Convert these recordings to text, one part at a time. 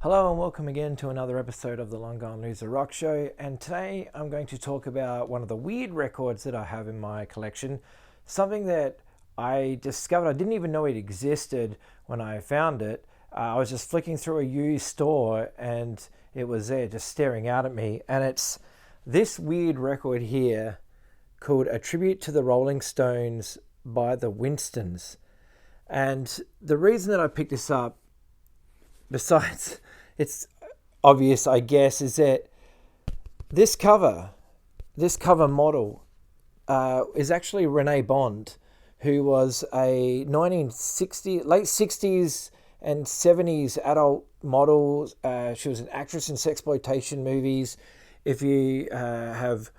Hello and welcome again to another episode of the Long Gone Loser Rock Show, and today I'm going to talk about one of the weird records that I have in my collection, something that I discovered. I didn't even know it existed when I found it. I was just flicking through a used store and it was there just staring out at me, and it's this weird record here called A Tribute to the Rolling Stones by the Winstons. And the reason that I picked this up, besides it's obvious, I guess, is that this cover model is actually Rene Bond, who was a late 60s and 70s adult model. She was an actress in sexploitation movies. If you have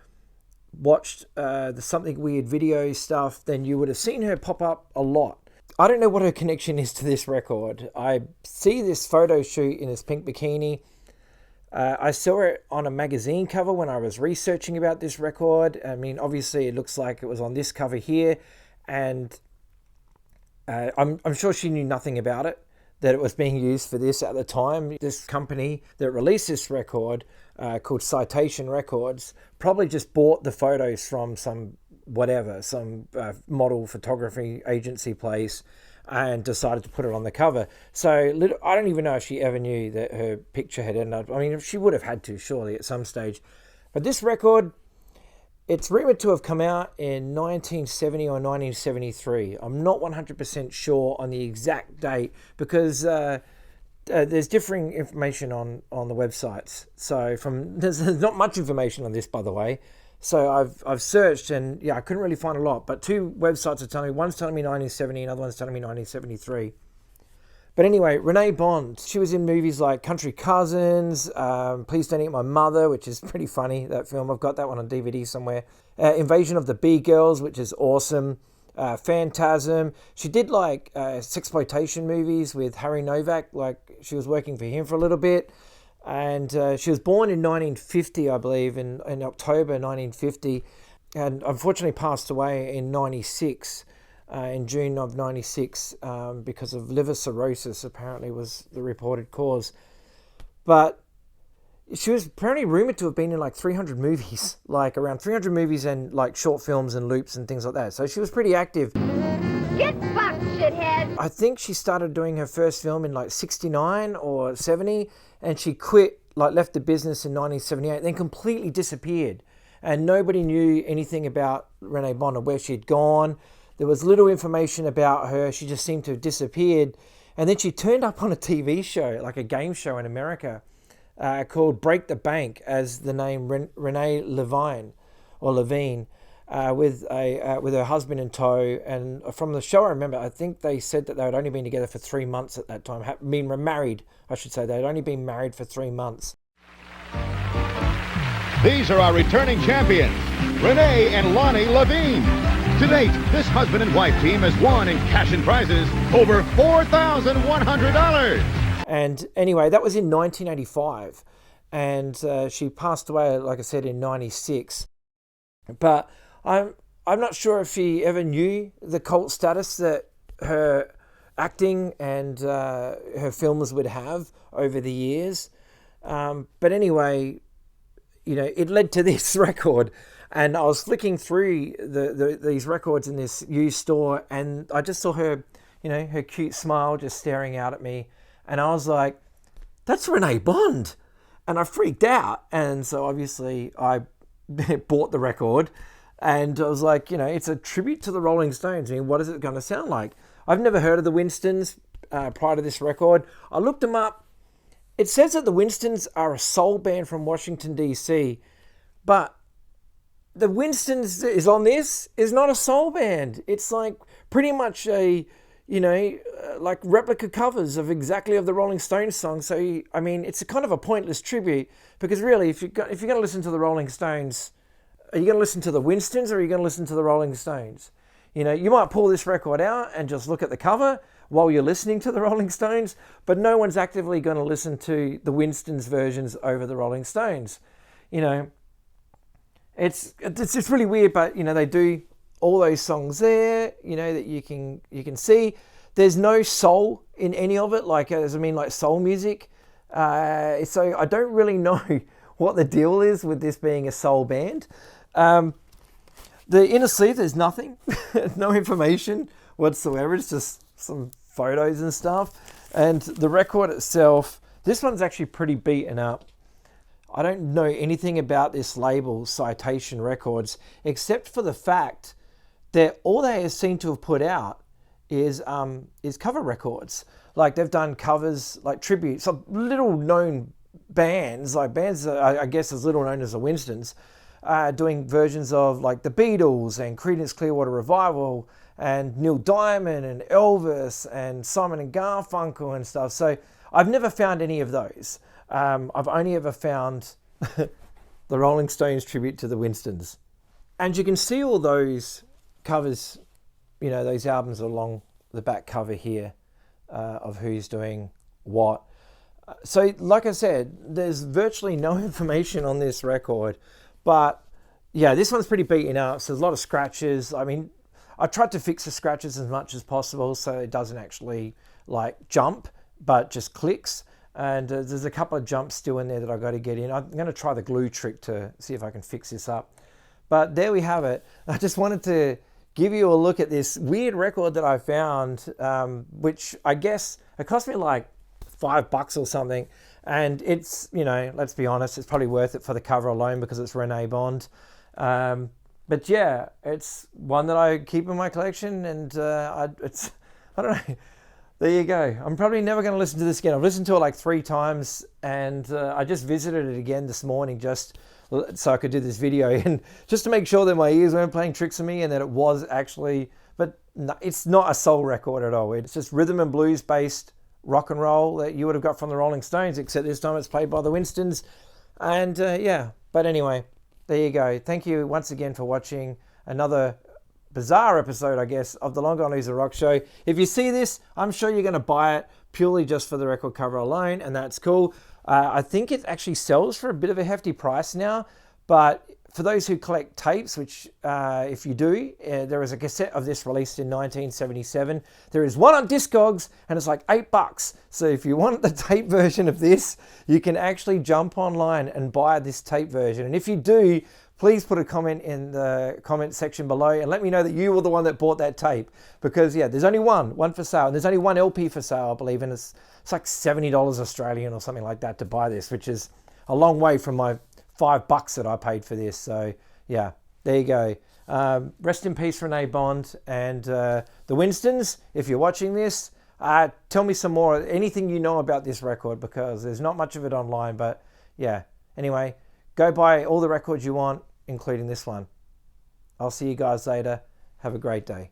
watched the Something Weird video stuff, then you would have seen her pop up a lot. I don't know what her connection is to this record. I see this photo shoot in this pink bikini. I saw it on a magazine cover when I was researching about this record. I mean, obviously it looks like it was on this cover here, and I'm sure she knew nothing about it, that it was being used for this at the time. This company that released this record, called Citation Records, probably just bought the photos from some model photography agency place and decided to put it on the cover. So I don't even know if she ever knew that her picture had ended up. I mean, she would have had to, surely, at some stage. But this record, it's rumored to have come out in 1970 or 1973. I'm not 100% sure on the exact date because there's differing information on the websites. So there's not much information on this, by the way. So I've searched and I couldn't really find a lot. But two websites are telling me, one's telling me 1970, another one's telling me 1973. But anyway, Rene Bond, she was in movies like Country Cousins, Please Don't Eat My Mother, which is pretty funny, that film. I've got that one on DVD somewhere. Invasion of the Bee-Girls, which is awesome. Phantasm. She did like sexploitation movies with Harry Novak, like she was working for him for a little bit. And she was born in 1950, I believe, in October 1950, and unfortunately passed away in 96, in June of 96, because of liver cirrhosis, apparently was the reported cause. But she was apparently rumored to have been in like 300 movies, like around 300 movies and like short films and loops and things like that. So she was pretty active. Get fucked, shithead! I think she started doing her first film in like 69 or 70, and she quit, like left the business in 1978, then completely disappeared. And nobody knew anything about Rene Bond or where she'd gone. There was little information about her. She just seemed to have disappeared. And then she turned up on a TV show, like a game show in America, called Break the Bank, as the name Renee Levine, with her husband in tow. And from the show, I remember, I think they said that they had only been together for 3 months at that time. Been married, I should say. They had only been married for 3 months. These are our returning champions, Renee and Lonnie Levine. To date, this husband and wife team has won in cash and prizes over $4,100. And anyway, that was in 1985. And she passed away, like I said, in 96. But I'm not sure if she ever knew the cult status that her acting and her films would have over the years. But anyway, it led to this record. And I was flicking through these records in this used store, and I just saw her, her cute smile just staring out at me. And I was like, that's Rene Bond. And I freaked out. And so obviously I bought the record. And I was like, it's a tribute to the Rolling Stones. I mean, what is it going to sound like? I've never heard of the Winstons prior to this record. I looked them up. It says that the Winstons are a soul band from Washington, D.C. But the Winstons is on this is not a soul band. It's like pretty much a, like replica covers of the Rolling Stones songs. So, I mean, it's a kind of a pointless tribute, because really, if you're going to listen to the Rolling Stones, are you going to listen to the Winstons or are you going to listen to the Rolling Stones? You might pull this record out and just look at the cover while you're listening to the Rolling Stones, but no one's actively going to listen to the Winstons versions over the Rolling Stones. It's really weird, but they do all those songs there, that you can see. There's no soul in any of it, like soul music. So I don't really know what the deal is with this being a soul band. The inner sleeve, there's nothing, no information whatsoever. It's just some photos and stuff. And the record itself, this one's actually pretty beaten up. I don't know anything about this label, Citation Records, except for the fact that all they seem to have put out is cover records. Like they've done covers, like tributes, some little known bands, like bands that I guess as little known as the Winstons, doing versions of like the Beatles and Creedence Clearwater Revival and Neil Diamond and Elvis and Simon and Garfunkel and stuff. So I've never found any of those. I've only ever found the Rolling Stones tribute to the Winstons. And you can see all those covers, you know, those albums along the back cover here of who's doing what. So like I said, there's virtually no information on this record, but yeah, this one's pretty beaten up. So there's a lot of scratches. I mean, I tried to fix the scratches as much as possible so it doesn't actually like jump, but just clicks. And there's a couple of jumps still in there that I've got to get in. I'm going to try the glue trick to see if I can fix this up. But there we have it. I just wanted to give you a look at this weird record that I found, which I guess it cost me like $5 or something. And it's, you know, let's be honest, it's probably worth it for the cover alone because it's Rene Bond. But yeah, it's one that I keep in my collection, and I don't know. There you go. I'm probably never going to listen to this again. I've listened to it like 3 times, and I just visited it again this morning just so I could do this video, and just to make sure that my ears weren't playing tricks on me and that it was actually, but no, it's not a soul record at all. It's just rhythm and blues based rock and roll that you would have got from the Rolling Stones, except this time it's played by the Winstons. And yeah, but anyway, there you go. Thank you once again for watching another bizarre episode, I guess, of the Long Gone Loser Rock Show. If you see this, I'm sure you're going to buy it purely just for the record cover alone, and that's cool. I think it actually sells for a bit of a hefty price now, but for those who collect tapes, which if you do, there is a cassette of this released in 1977. There is one on Discogs, and it's like $8. So if you want the tape version of this, you can actually jump online and buy this tape version. And if you do, please put a comment in the comment section below and let me know that you were the one that bought that tape. Because yeah, there's only one for sale. And there's only one LP for sale, I believe, and it's like $70 Australian or something like that to buy this, which is a long way from my $5 that I paid for this. So yeah, there you go. Rest in peace, Rene Bond. And the Winstons, if you're watching this, tell me some more, anything you know about this record, because there's not much of it online. But yeah, anyway, go buy all the records you want, including this one. I'll see you guys later. Have a great day.